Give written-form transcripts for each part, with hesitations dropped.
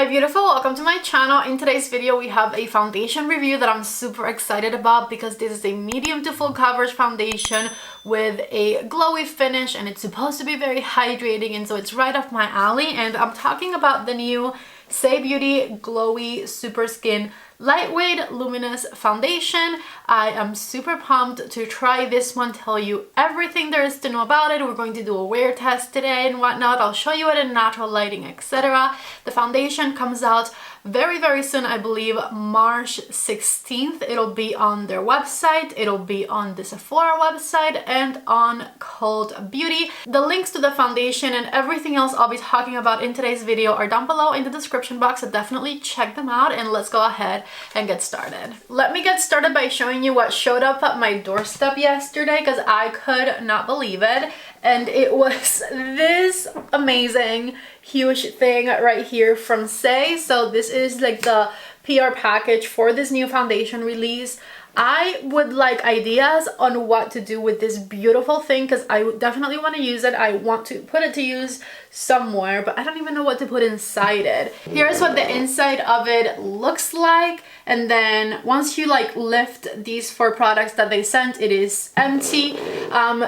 Hi beautiful, welcome to my channel. In today's video we have a foundation review that I'm super excited about because this is a medium to full coverage foundation with a glowy finish and it's supposed to be very hydrating, and so it's right up my alley. And I'm talking about the new Saie Beauty Glowy Super Skin Lightweight Luminous Foundation. I am super pumped to try this one, tell you everything there is to know about it. We're going to do a wear test today and whatnot. I'll show you it in natural lighting, etc. The foundation comes out very soon, I believe March 16th. It'll be on their website, it'll be on the Sephora website, and on Cult Beauty. The links to the foundation and everything else I'll be talking about in today's video are down below in the description box, so definitely check them out. And let's go ahead and get started. Let me get started by showing you what showed up at my doorstep yesterday, because I could not believe it. And it was this amazing huge thing right here from Saie. So this is like the PR package for this new foundation release. I would like ideas on what to do with this beautiful thing because I definitely want to use it. I want to put it to use somewhere, but I don't even know what to put inside it. Here's what the inside of it looks like, and then once you like lift these 4 products that they sent, it is empty.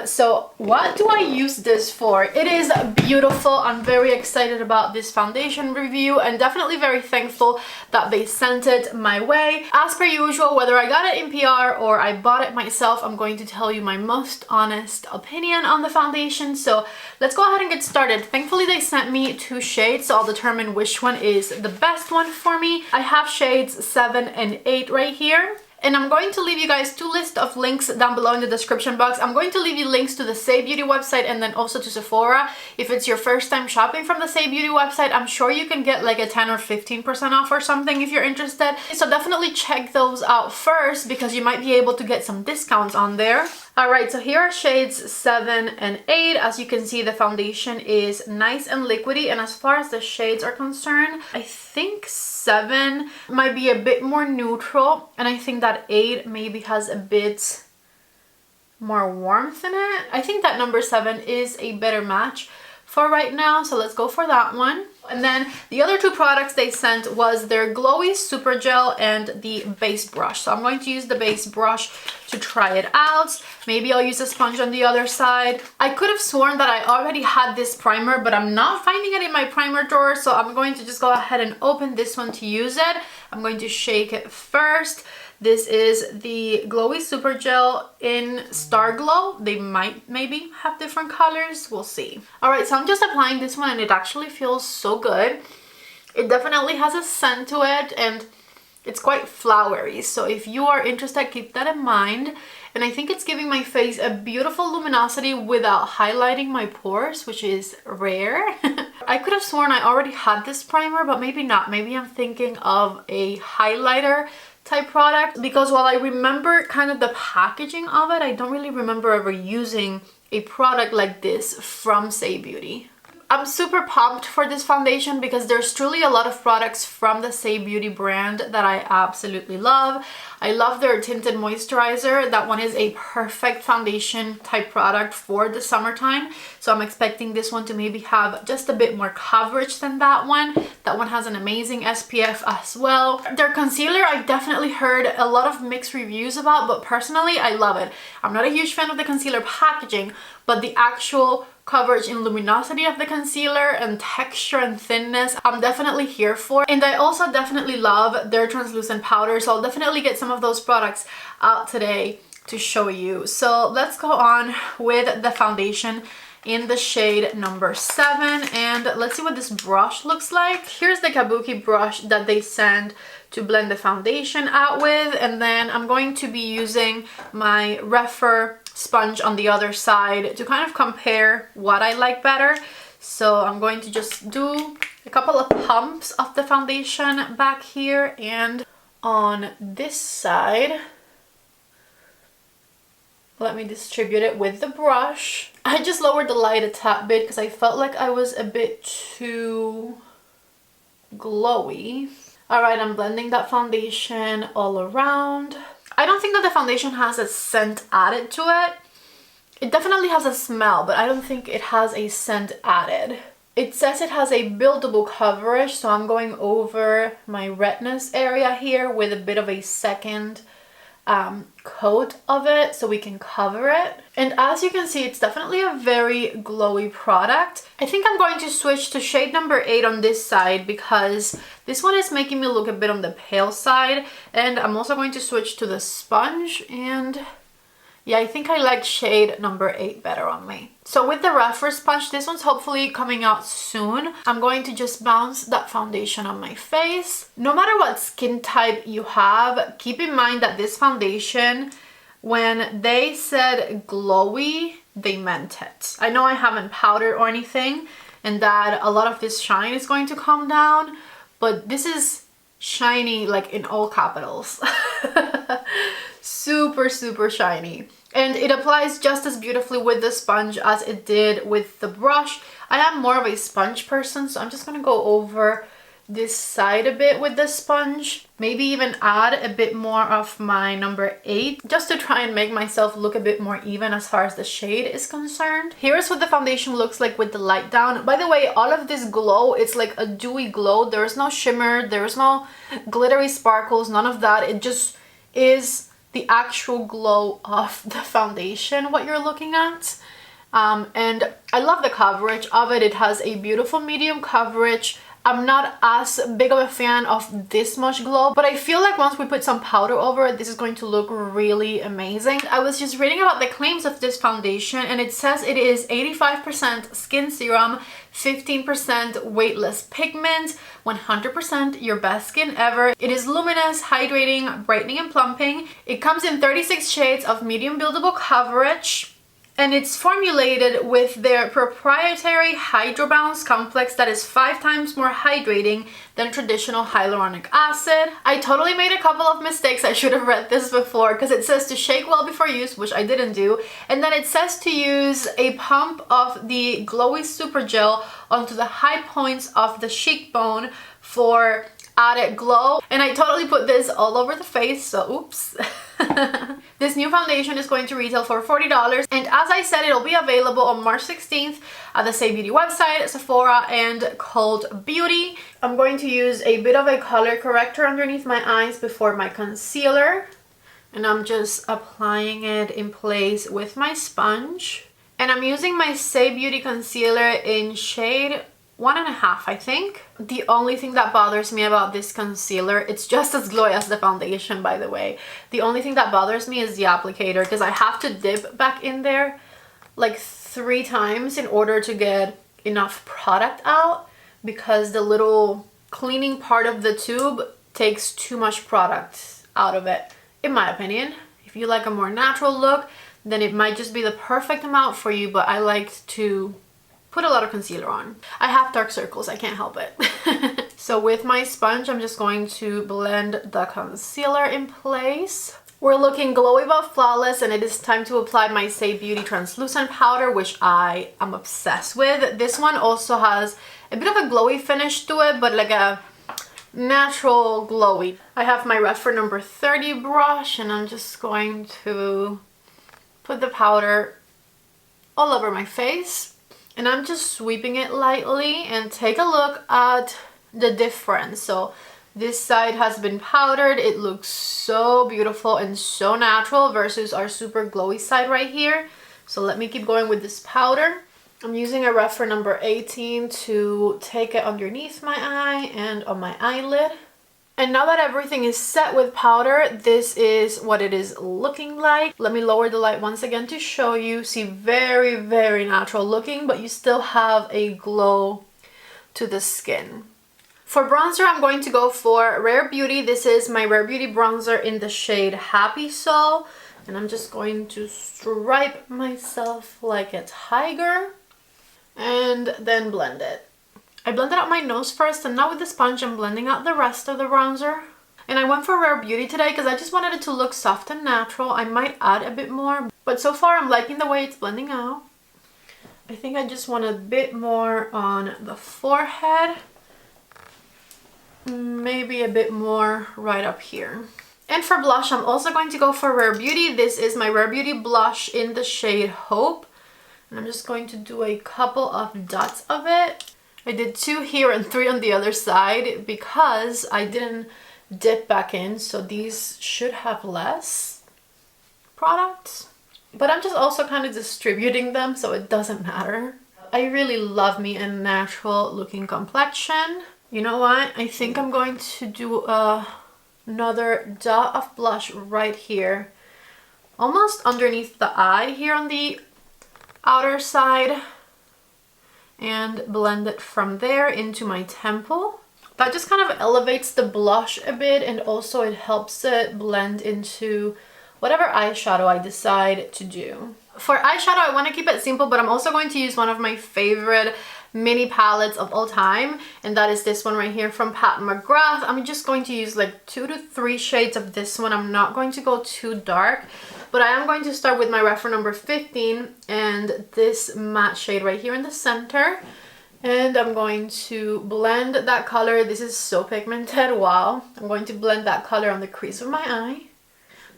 So what do I use this for? It is beautiful. I'm very excited about this foundation review and definitely very thankful that they sent it my way. As per usual, whether I got it in PR or I bought it myself, I'm going to tell you my most honest opinion on the foundation. So let's go ahead and get started. Thankfully they sent me 2 shades, so I'll determine which one is the best one for me. I have shades 7 and 8 right here. And I'm going to leave you guys 2 lists of links down below in the description box. I'm going to leave you links to the Saie Beauty website and then also to Sephora. If it's your first time shopping from the Saie Beauty website, I'm sure you can get like a 10 or 15% off or something if you're interested. So definitely check those out first because you might be able to get some discounts on there. Alright, so here are shades 7 and 8. As you can see, the foundation is nice and liquidy, and as far as the shades are concerned, I think 7 might be a bit more neutral, and I think that 8 maybe has a bit more warmth in it. I think that number 7 is a better match for right now, so let's go for that one. And then the other 2 products they sent was their Glowy Super Gel and the base brush. So I'm going to use the base brush to try it out. Maybe I'll use a sponge on the other side. I could have sworn that I already had this primer, but I'm not finding it in my primer drawer, so I'm going to just go ahead and open this one to use it. I'm going to shake it first. This is the Glowy Super Gel in Star Glow. They might maybe have different colors. We'll see. Alright, so I'm just applying this one and it actually feels so good. It definitely has a scent to it and it's quite flowery. So if you are interested, keep that in mind. And I think it's giving my face a beautiful luminosity without highlighting my pores, which is rare. I could have sworn I already had this primer, but maybe not. Maybe I'm thinking of a highlighter type product, because while I remember kind of the packaging of it, I don't really remember ever using a product like this from Saie Beauty. I'm super pumped for this foundation because there's truly a lot of products from the Saie Beauty brand that I absolutely love. I love their tinted moisturizer. That one is a perfect foundation type product for the summertime. So I'm expecting this one to maybe have just a bit more coverage than that one. That one has an amazing SPF as well. Their concealer, I definitely heard a lot of mixed reviews about, but personally I love it. I'm not a huge fan of the concealer packaging, but the actual coverage and luminosity of the concealer and texture and thinness, I'm definitely here for. And I also definitely love their translucent powder, so I'll definitely get some of those products out today to show you. So let's go on with the foundation in the shade number 7, and let's see what this brush looks like. Here's the kabuki brush that they sent to blend the foundation out with, and then I'm going to be using my REPHR sponge on the other side to kind of compare what I like better. So I'm going to just do a couple of pumps of the foundation back here and on this side. Let me distribute it with the brush. I just lowered the light a tad bit because I felt like I was a bit too glowy. Alright, I'm blending that foundation all around. I don't think that the foundation has a scent added to it. It definitely has a smell, but I don't think it has a scent added. It says it has a buildable coverage, so I'm going over my redness area here with a bit of a second coat of it so we can cover it. And as you can see, it's definitely a very glowy product. I think I'm going to switch to shade number 8 on this side because this one is making me look a bit on the pale side. And I'm also going to switch to the sponge, and yeah, I think I like shade number 8 better on me. So with the REPHR sponge, this one's hopefully coming out soon. I'm going to just bounce that foundation on my face. No matter what skin type you have, keep in mind that this foundation, when they said glowy, they meant it. I know I haven't powdered or anything, and that a lot of this shine is going to come down, but this is shiny like in all capitals. Super, super shiny. And it applies just as beautifully with the sponge as it did with the brush. I am more of a sponge person, so I'm just going to go over this side a bit with the sponge. Maybe even add a bit more of my number 8 just to try and make myself look a bit more even as far as the shade is concerned. Here's what the foundation looks like with the light down. By the way, all of this glow, it's like a dewy glow. There is no shimmer, there is no glittery sparkles, none of that. It just is the actual glow of the foundation, what you're looking at. And I love the coverage of it. It has a beautiful medium coverage. I'm not as big of a fan of this much glow, but I feel like once we put some powder over it, this is going to look really amazing. I was just reading about the claims of this foundation, and it says it is 85% skin serum, 15% weightless pigment, 100% your best skin ever. It is luminous, hydrating, brightening, and plumping. It comes in 36 shades of medium buildable coverage. And it's formulated with their proprietary Hydrobounce complex that is 5 times more hydrating than traditional hyaluronic acid. I totally made a couple of mistakes. I should have read this before because it says to shake well before use, which I didn't do. And then it says to use a pump of the Glowy Super Gel onto the high points of the cheekbone for added glow. And I totally put this all over the face, so oops. This new foundation is going to retail for $40, and as I said, it'll be available on March 16th at the Saie Beauty website, Sephora, and Cult Beauty. I'm going to use a bit of a color corrector underneath my eyes before my concealer, and I'm just applying it in place with my sponge. And I'm using my Saie Beauty concealer in shade 1.5, I think. The only thing that bothers me about this concealer, it's just as glowy as the foundation, by the way. The only thing that bothers me is the applicator, because I have to dip back in there like 3 times in order to get enough product out, because the little cleaning part of the tube takes too much product out of it, in my opinion. If you like a more natural look, then it might just be the perfect amount for you, but I like to put a lot of concealer on. I have dark circles, I can't help it. So with my sponge, I'm just going to blend the concealer in place. We're looking glowy but flawless, and it is time to apply my Saie Beauty translucent powder, which I am obsessed with. This one also has a bit of a glowy finish to it, but like a natural glowy. I have my REPHR number 30 brush, and I'm just going to put the powder all over my face. And I'm just sweeping it lightly, and take a look at the difference. So this side has been powdered. It looks so beautiful and so natural versus our super glowy side right here. So let me keep going with this powder. I'm using a REPHR number 18 to take it underneath my eye and on my eyelid. And now that everything is set with powder, this is what it is looking like. Let me lower the light once again to show you. See, very, very natural looking, but you still have a glow to the skin. For bronzer, I'm going to go for Rare Beauty. This is my Rare Beauty bronzer in the shade Happy Soul. And I'm just going to stripe myself like a tiger and then blend it. I blended out my nose first, and now with the sponge I'm blending out the rest of the bronzer. And I went for Rare Beauty today because I just wanted it to look soft and natural. I might add a bit more, but so far I'm liking the way it's blending out. I think I just want a bit more on the forehead. Maybe a bit more right up here. And for blush, I'm also going to go for Rare Beauty. This is my Rare Beauty blush in the shade Hope. And I'm just going to do a couple of dots of it. I did 2 here and 3 on the other side because I didn't dip back in, so these should have less product. But I'm just also kind of distributing them, so it doesn't matter. I really love me a natural looking complexion. You know what? I think I'm going to do another dot of blush right here, almost underneath the eye here on the outer side, and blend it from there into my temple. That just kind of elevates the blush a bit, and also it helps it blend into whatever eyeshadow I decide to do. For eyeshadow, I want to keep it simple, but I'm also going to use one of my favorite mini palettes of all time, and that is this one right here from Pat McGrath. I'm just going to use like 2 to 3 shades of this one. I'm not going to go too dark, but I am going to start with my REPHR number 15 and this matte shade right here in the center. And I'm going to blend that color. This is so pigmented, wow. I'm going to blend that color on the crease of my eye.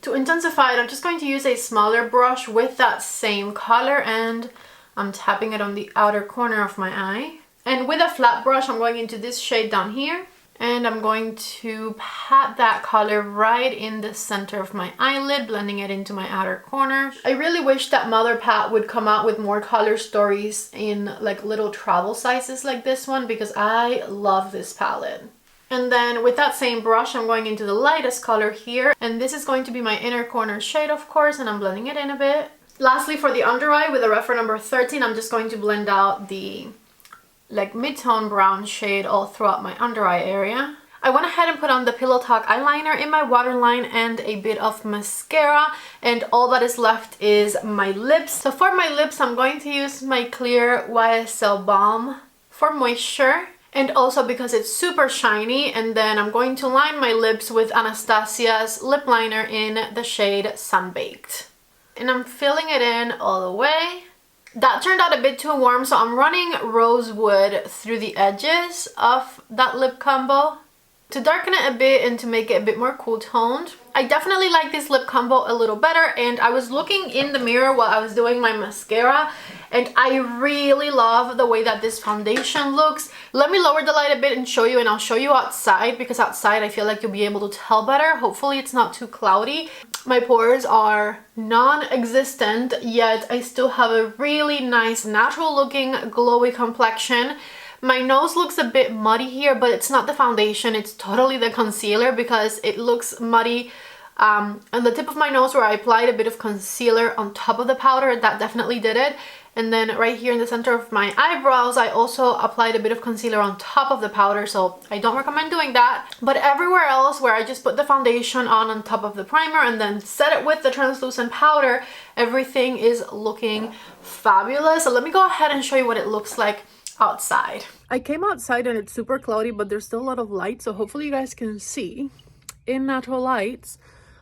To intensify it, I'm just going to use a smaller brush with that same color, and I'm tapping it on the outer corner of my eye. And with a flat brush, I'm going into this shade down here, and I'm going to pat that color right in the center of my eyelid, blending it into my outer corner. I really wish that Mother Pat would come out with more color stories in like little travel sizes like this one, because I love this palette. And then with that same brush, I'm going into the lightest color here, and this is going to be my inner corner shade, of course, and I'm blending it in a bit. Lastly, for the under eye, with a REPHR number 13, I'm just going to blend out the like mid-tone brown shade all throughout my under eye area. I went ahead and put on the Pillow Talk eyeliner in my waterline and a bit of mascara, and all that is left is my lips. So for my lips, I'm going to use my clear YSL Balm for moisture, and also because it's super shiny. And then I'm going to line my lips with Anastasia's lip liner in the shade Sunbaked. And I'm filling it in all the way. That turned out a bit too warm, so I'm running Rosewood through the edges of that lip combo to darken it a bit and to make it a bit more cool toned. I definitely like this lip combo a little better, and I was looking in the mirror while I was doing my mascara, and I really love the way that this foundation looks. Let me lower the light a bit and show you, and I'll show you outside, because outside I feel like you'll be able to tell better. Hopefully it's not too cloudy. My pores are non-existent, yet I still have a really nice natural looking glowy complexion. My nose looks a bit muddy here, but it's not the foundation, it's totally the concealer, because it looks muddy on the tip of my nose where I applied a bit of concealer on top of the powder. That definitely did it. And then right here in the center of my eyebrows, I also applied a bit of concealer on top of the powder, so I don't recommend doing that. But everywhere else where I just put the foundation on top of the primer and then set it with the translucent powder, everything is looking fabulous. So let me go ahead and show you what it looks like outside. I came outside and it's super cloudy, but there's still a lot of light, so hopefully you guys can see in natural lights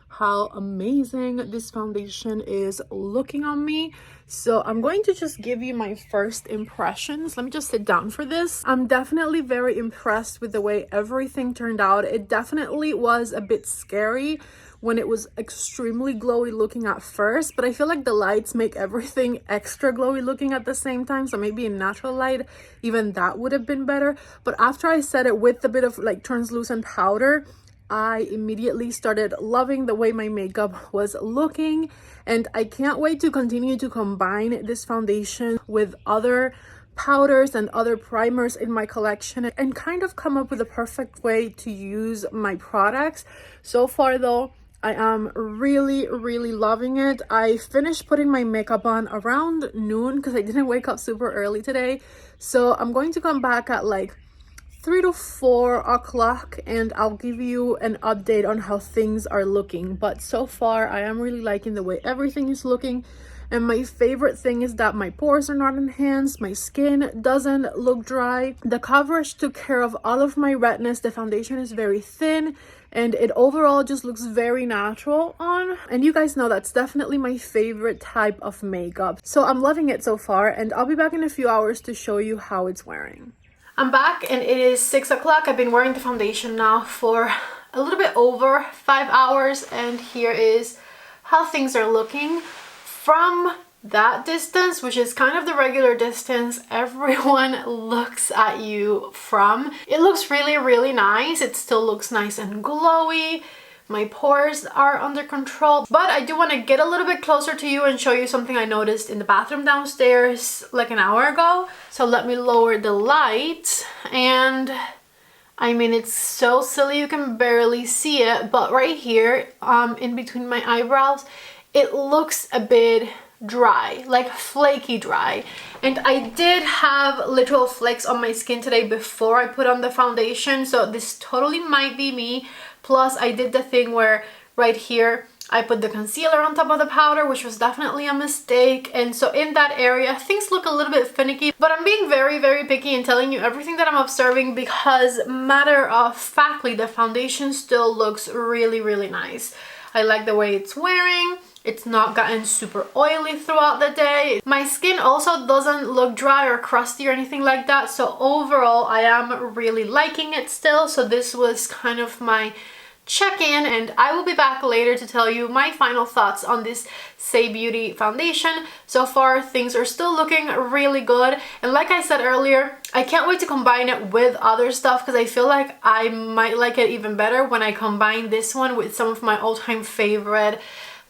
how amazing this foundation is looking on me. So I'm going to just give you my first impressions. Let me just sit down for this. I'm definitely very impressed with the way everything turned out. It definitely was a bit scary when it was extremely glowy looking at first, but I feel like the lights make everything extra glowy looking at the same time, so maybe in natural light even that would have been better. But after I set it with a bit of like translucent powder, I immediately started loving the way my makeup was looking, and I can't wait to continue to combine this foundation with other powders and other primers in my collection and kind of come up with a perfect way to use my products. So far though, I am really loving it. I finished putting my makeup on around noon because I didn't wake up super early today. So I'm going to come back at like 3 to 4 o'clock and I'll give you an update on how things are looking. But so far I am really liking the way everything is looking, and my favorite thing is that my pores are not enhanced, my skin doesn't look dry, the coverage took care of all of my redness, the foundation is very thin, and it overall just looks very natural on. And you guys know that's definitely my favorite type of makeup, so I'm loving it so far, and I'll be back in a few hours to show you how it's wearing. I'm back and it is 6 o'clock. I've been wearing the foundation now for a little bit over 5 hours, and here is how things are looking. From that distance, which is kind of the regular distance everyone looks at you from. It looks really, really nice. It still looks nice and glowy. My pores are under control, but I do want to get a little bit closer to you and show you something I noticed in the bathroom downstairs like an hour ago. So let me lower the light, and I mean, it's so silly you can barely see it, but right here in between my eyebrows, it looks a bit dry, like flaky dry. And I did have literal flakes on my skin today before I put on the foundation, so this totally might be me. Plus I did the thing where right here I put the concealer on top of the powder, which was definitely a mistake, and so in that area things look a little bit finicky. But I'm being very, very picky and telling you everything that I'm observing, because matter of factly the foundation still looks really, really nice. I like the way it's wearing. It's not gotten super oily throughout the day. My skin also doesn't look dry or crusty or anything like that, so overall I am really liking it still. So this was kind of my check-in, and I will be back later to tell you my final thoughts on this Saie Beauty foundation. So far things are still looking really good, and like I said earlier, I can't wait to combine it with other stuff, because I feel like I might like it even better when I combine this one with some of my all-time favorite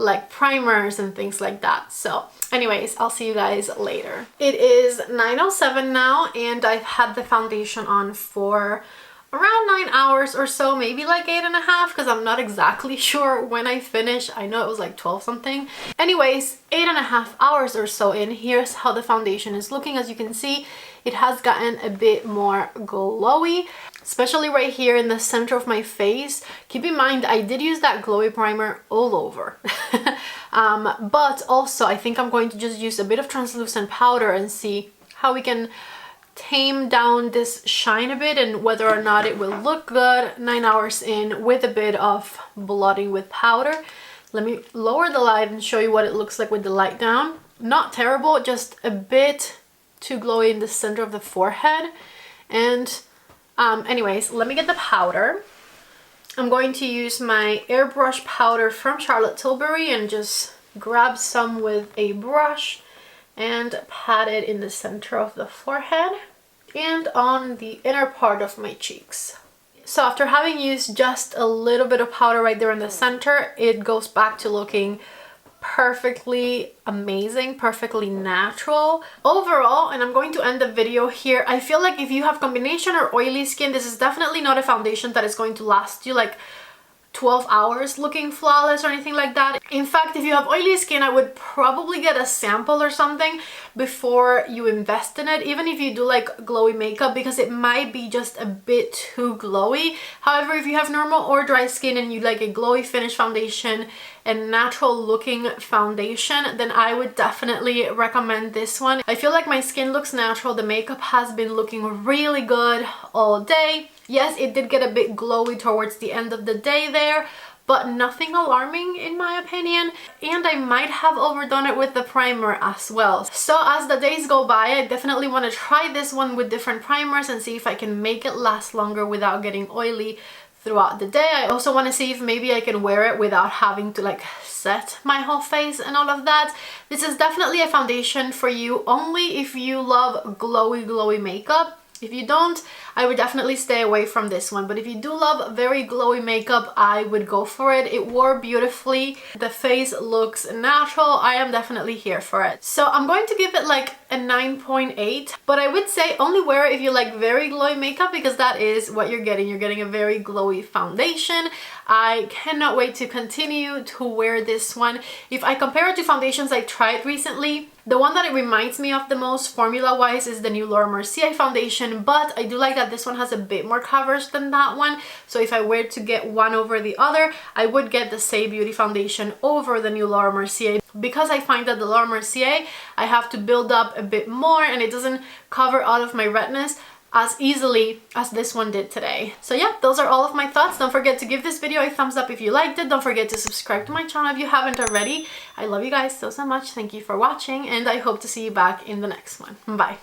like primers and things like that. So anyways, I'll see you guys later. It is 9:07 now, and I've had the foundation on for around 9 hours or so, maybe like 8.5, because I'm not exactly sure when I finished. I know it was like 12 something. Anyways, 8.5 hours or so in, here's how the foundation is looking. As you can see, it has gotten a bit more glowy, especially right here in the center of my face. Keep in mind, I did use that glowy primer all over. But also I think I'm going to just use a bit of translucent powder and see how we can tame down this shine a bit, and whether or not it will look good 9 hours in with a bit of blotting with powder. Let me lower the light and show you what it looks like with the light down. Not terrible, just a bit too glowy in the center of the forehead. And anyways, let me get the powder. I'm going to use my airbrush powder from Charlotte Tilbury and just grab some with a brush and pat it in the center of the forehead and on the inner part of my cheeks. So after having used just a little bit of powder right there in the center, it goes back to looking perfectly amazing, perfectly natural overall. And I'm going to end the video here. I feel like if you have combination or oily skin, this is definitely not a foundation that is going to last you like 12 hours looking flawless or anything like that. In fact, if you have oily skin, I would probably get a sample or something before you invest in it, even if you do like glowy makeup, because it might be just a bit too glowy. However, if you have normal or dry skin and you like a glowy finish foundation and natural looking foundation, then I would definitely recommend this one. I feel like my skin looks natural. The makeup has been looking really good all day. Yes, it did get a bit glowy towards the end of the day there, but nothing alarming in my opinion. And I might have overdone it with the primer as well. So as the days go by, I definitely want to try this one with different primers and see if I can make it last longer without getting oily throughout the day. I also want to see if maybe I can wear it without having to like set my whole face and all of that. This is definitely a foundation for you only if you love glowy makeup. If you don't, I would definitely stay away from this one. But if you do love very glowy makeup, I would go for it. It wore beautifully. The face looks natural. I am definitely here for it. So I'm going to give it like a 9.8. But I would say only wear it if you like very glowy makeup, because that is what you're getting. You're getting a very glowy foundation. I cannot wait to continue to wear this one. If I compare it to foundations I tried recently, the one that it reminds me of the most formula-wise is the new Laura Mercier foundation, but I do like that this one has a bit more coverage than that one. So if I were to get one over the other, I would get the Saie Beauty foundation over the new Laura Mercier, because I find that the Laura Mercier, I have to build up a bit more and it doesn't cover all of my redness as easily as this one did today. So yeah, those are all of my thoughts. Don't forget to give this video a thumbs up if you liked it. Don't forget to subscribe to my channel if you haven't already. I love you guys so much. Thank you for watching, and I hope to see you back in the next one. Bye.